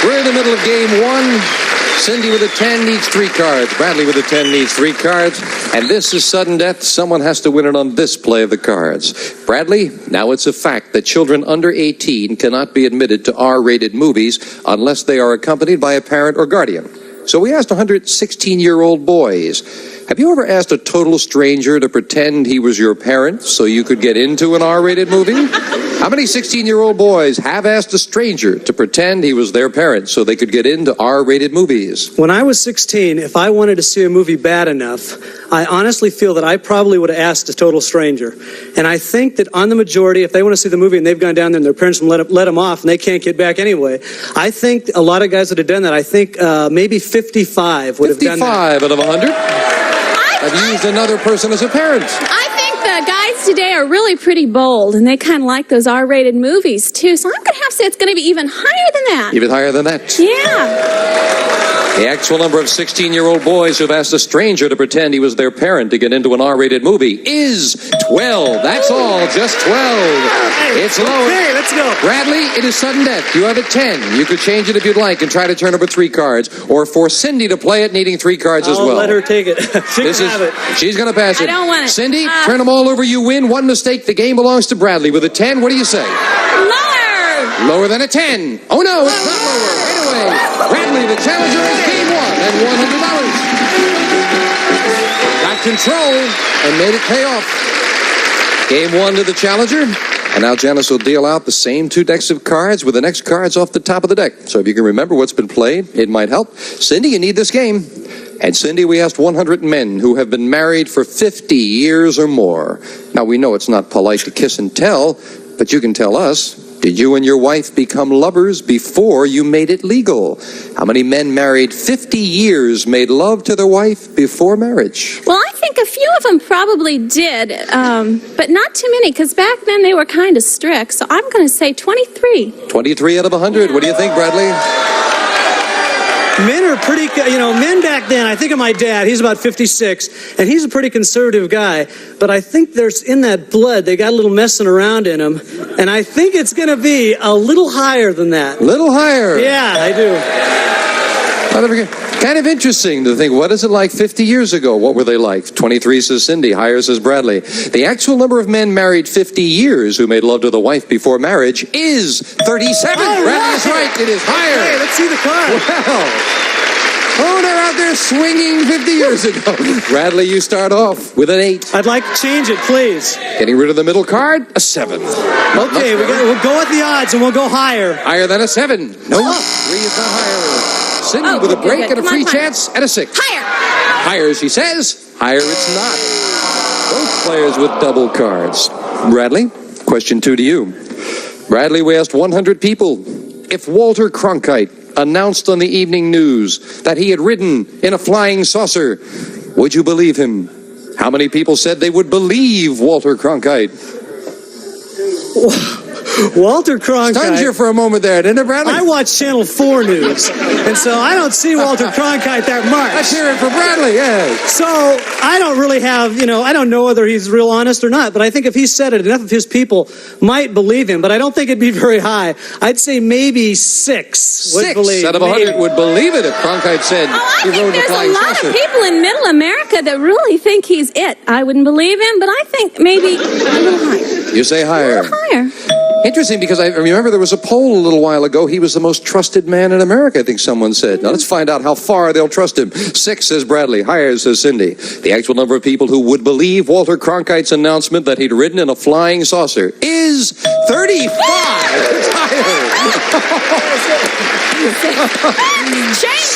We're in the middle of game one. Cindy with a 10 needs 3 cards. Bradley with a 10 needs 3 cards. And this is sudden death. Someone has to win it on this play of the cards. Bradley, now it's a fact that children under 18 cannot be admitted to R-rated movies unless they are accompanied by a parent or guardian. So we asked 100 16-year-old boys, have you ever asked a total stranger to pretend he was your parent so you could get into an R-rated movie? How many 16-year-old boys have asked a stranger to pretend he was their parent so they could get into R-rated movies? When I was 16, if I wanted to see a movie bad enough, I honestly feel that I probably would have asked a total stranger. And I think that on the majority, if they want to see the movie and they've gone down there and their parents let them off and they can't get back anyway, I think a lot of guys would have done that. I think maybe 55 would have done that. 55 out of 100 have used another person as a parent. I think the guys today are really pretty bold, and they kind of like those R-rated movies, too. So I'm going to have to say it's going to be even higher than that. Even higher than that? Yeah. The actual number of 16-year-old boys who have asked a stranger to pretend he was their parent to get into an R-rated movie is 12. That's all, just 12. It's lower. Okay, let's go. Bradley, it is sudden death. You have a 10. You could change it if you'd like and try to turn over 3 cards, or for Cindy to play it needing 3 cards as well. I'll let her take it. She's going to pass it. I don't want it. Cindy, turn them all over, you win. One mistake, the game belongs to Bradley. With a 10, what do you say? Lower! Lower than a 10. Oh, no, it's not lower. Right away. Bradley, the challenger, is game 1 and $100. Got control and made it pay off. Game 1 to the challenger. And now Janice will deal out the same 2 decks of cards with the next cards off the top of the deck. So if you can remember what's been played, it might help. Cindy, you need this game. And Cindy, we asked 100 men who have been married for 50 years or more. Now, we know it's not polite to kiss and tell, but you can tell us, did you and your wife become lovers before you made it legal? How many men married 50 years made love to their wife before marriage? Well, I think a few of them probably did, but not too many, because back then they were kind of strict. So I'm going to say 23. 23 out of 100. What do you think, Bradley? Men are pretty, men back then, I think of my dad, he's about 56, and he's a pretty conservative guy, but I think there's in that blood, they got a little messing around in him, and I think it's going to be a little higher than that. Little higher? Yeah, I do. Kind of interesting to think, what is it like 50 years ago? What were they like? 23 says Cindy, higher says Bradley. The actual number of men married 50 years who made love to the wife before marriage is 37. Bradley is right. It is higher. Hey, let's see the card. Wow. Oh, they're out there swinging 50 years ago. Bradley, you start off with an 8. I'd like to change it, please. Getting rid of the middle card, a 7. Okay, we'll go with the odds and we'll go higher. Higher than a 7. No, 3 is not higher. Cindy with a break and a free chance at a 6. Higher. Higher, she says. Higher it's not. Both players with double cards. Bradley, question 2 to you. Bradley, we asked 100 people if Walter Cronkite announced on the evening news that he had ridden in a flying saucer, would you believe him? How many people said they would believe Walter Cronkite? Walter Cronkite. Stunned you for a moment there, didn't it, Bradley? I watch Channel 4 News, and so I don't see Walter Cronkite that much. Let's hear it for Bradley, yeah. So I don't really have, I don't know whether he's real honest or not, but I think if he said it, enough of his people might believe him, but I don't think it'd be very high. I'd say maybe 6 would believe. 6 out of 100 would believe it if Cronkite said he rode a flying saucer. There's a lot of people in Middle America that really think he's it. I wouldn't believe him, but I think maybe a little higher. You say higher. A little higher. Interesting, because I remember there was a poll a little while ago. He was the most trusted man in America, I think someone said. Now, let's find out how far they'll trust him. 6 says Bradley. Higher says Cindy. The actual number of people who would believe Walter Cronkite's announcement that he'd ridden in a flying saucer is 35. It's higher.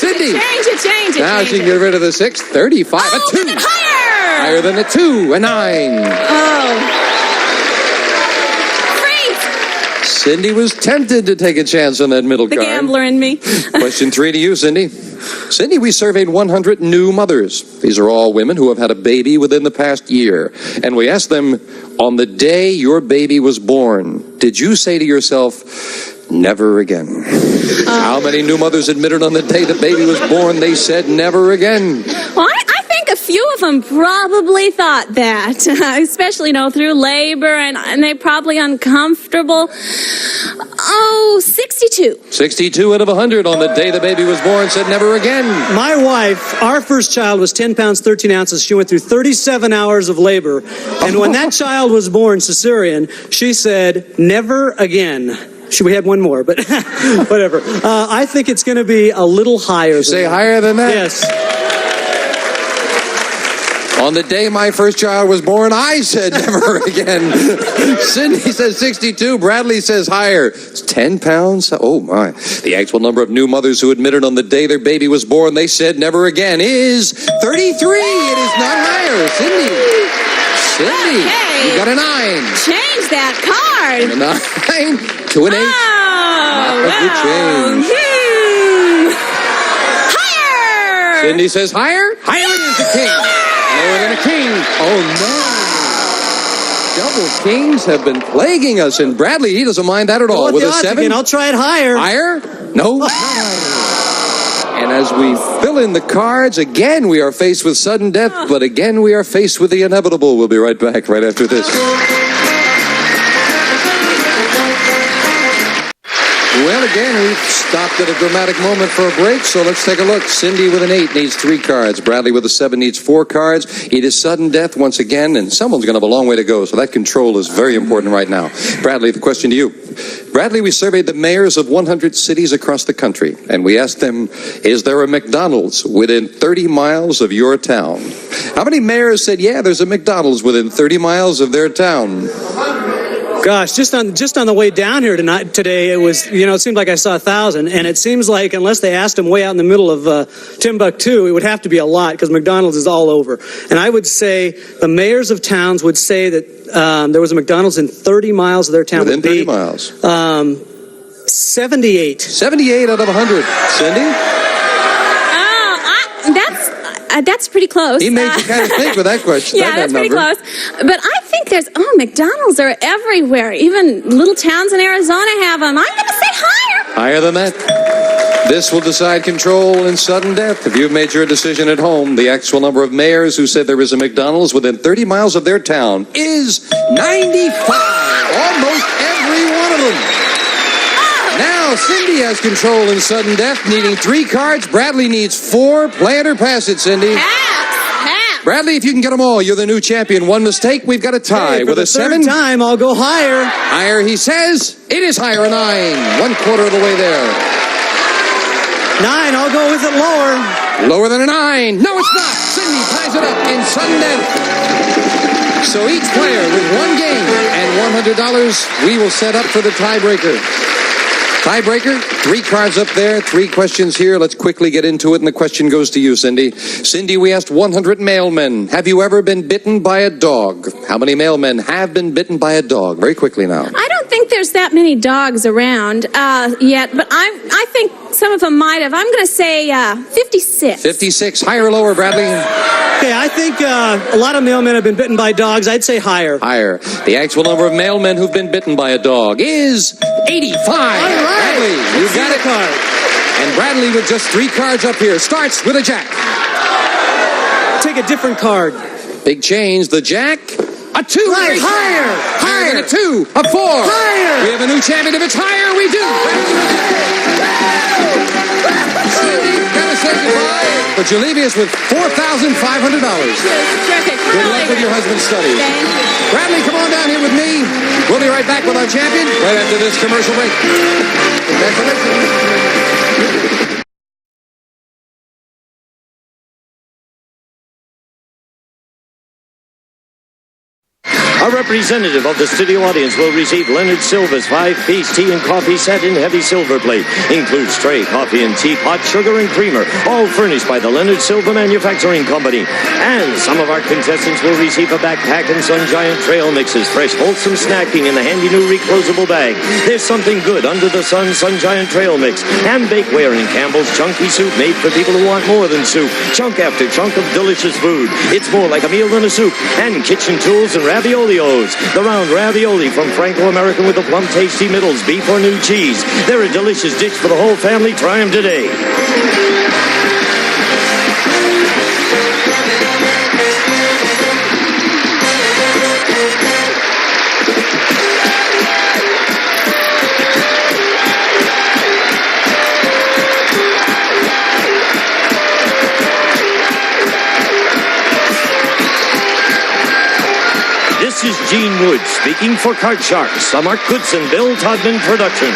Change it. Now she can get rid of the 6. 35. Oh, a 2. even higher. Higher than a 2. A 9. Oh. Cindy was tempted to take a chance on that middle card. The gambler in me. Question 3 to you, Cindy. Cindy, we surveyed 100 new mothers. These are all women who have had a baby within the past year. And we asked them, on the day your baby was born, did you say to yourself, never again? How many new mothers admitted on the day the baby was born they said never again? Well, I think a few of them probably thought that, especially, through labor, and they're probably uncomfortable. Oh, 62. 62 out of 100 on the day the baby was born said never again. My wife, our first child was 10 pounds, 13 ounces. She went through 37 hours of labor. And when that child was born, cesarean, she said, never again. We had one more, but whatever. I think it's going to be a little higher than Say that. higher than that? Yes. On the day my first child was born, I said never again. Cindy says 62. Bradley says higher. It's 10 pounds? Oh, my. The actual number of new mothers who admitted on the day their baby was born, they said never again, is 33. It is not higher. Cindy, Okay. you got a 9. Change that card. A 9 to an 8. Oh, Not a good change. Higher. Cindy says higher. Higher it is, the king. Lower than a king. Oh, no. Double kings have been plaguing us, and Bradley, he doesn't mind that at all. With a 7? Again. I'll try it higher. Higher? No, not higher. And as we fill in the cards, again we are faced with sudden death, but again we are faced with the inevitable. We'll be right back right after this. Well, again, we've stopped at a dramatic moment for a break, so let's take a look. Cindy with an 8 needs 3 cards. Bradley with a 7 needs 4 cards. It is sudden death once again, and someone's going to have a long way to go, so that control is very important right now. Bradley, the question to you. Bradley, we surveyed the mayors of 100 cities across the country, and we asked them, is there a McDonald's within 30 miles of your town? How many mayors said, yeah, there's a McDonald's within 30 miles of their town? Gosh, just on the way down here today, it was, it seemed like I saw 1,000, and it seems like unless they asked them way out in the middle of Timbuktu, it would have to be a lot because McDonald's is all over. And I would say the mayors of towns would say that there was a McDonald's in 30 miles of their town. Within 30 miles. 78. 78 out of 100. Cindy? That's pretty close. He made you kind of think with that question. Yeah, that's pretty close. But I think McDonald's are everywhere. Even little towns in Arizona have them. I'm going to say higher. Higher than that? This will decide control in sudden death. If you've made your decision at home, the actual number of mayors who said there is a McDonald's within 30 miles of their town is 95. Almost every one of them. Now, Cindy has control in sudden death, needing 3 cards. Bradley needs 4. Play it or pass it, Cindy. Pass. Bradley, if you can get them all, you're the new champion. One mistake, we've got a tie. With a 7 time, I'll go higher. Higher, he says. It is higher, a 9. 1/4 of the way there. 9, I'll go with it lower. Lower than a 9. No, it's not. Cindy ties it up in sudden death. So each player with 1 game and $100, we will set up for the tiebreaker. Tiebreaker, 3 cards up there, 3 questions here. Let's quickly get into it, and the question goes to you, Cindy. Cindy, we asked 100 mailmen, have you ever been bitten by a dog? How many mailmen have been bitten by a dog? Very quickly now. I don't think there's that many dogs around yet, but I think some of them might have. I'm going to say 56. 56, higher or lower, Bradley? Okay, I think a lot of mailmen have been bitten by dogs. I'd say higher. Higher. The actual number of mailmen who've been bitten by a dog is 85. All right. Bradley, you got it. And Bradley with just 3 cards up here starts with a jack. Take a different card. Big change. The jack. A 2. Right, higher. Than a 2. A 4. Higher. We have a new champion. If it's higher, we do. Cindy, gotta say goodbye. But you leave us with $4,500. Terrific. Good luck with your husband's studies. Thank you. Bradley, come on down here with me. We'll be right back with our champion right after this commercial break. Congratulations. A representative of the studio audience will receive Leonard Silva's 5-piece tea and coffee set in heavy silver plate. Includes tray, coffee and teapot, sugar and creamer, all furnished by the Leonard Silva Manufacturing Company. And some of our contestants will receive a backpack and Sun Giant trail mixes, fresh, wholesome snacking in the handy new reclosable bag. There's something good under the sun, Sun Giant trail mix, and bakeware in Campbell's chunky soup made for people who want more than soup. Chunk after chunk of delicious food. It's more like a meal than a soup. And kitchen tools and ravioli. The round ravioli from Franco-American with the plum tasty middles, beef or new cheese. They're a delicious dish for the whole family. Try them today. This is Gene Wood speaking for Card Sharks, a Mark Goodson-Bill Todman production.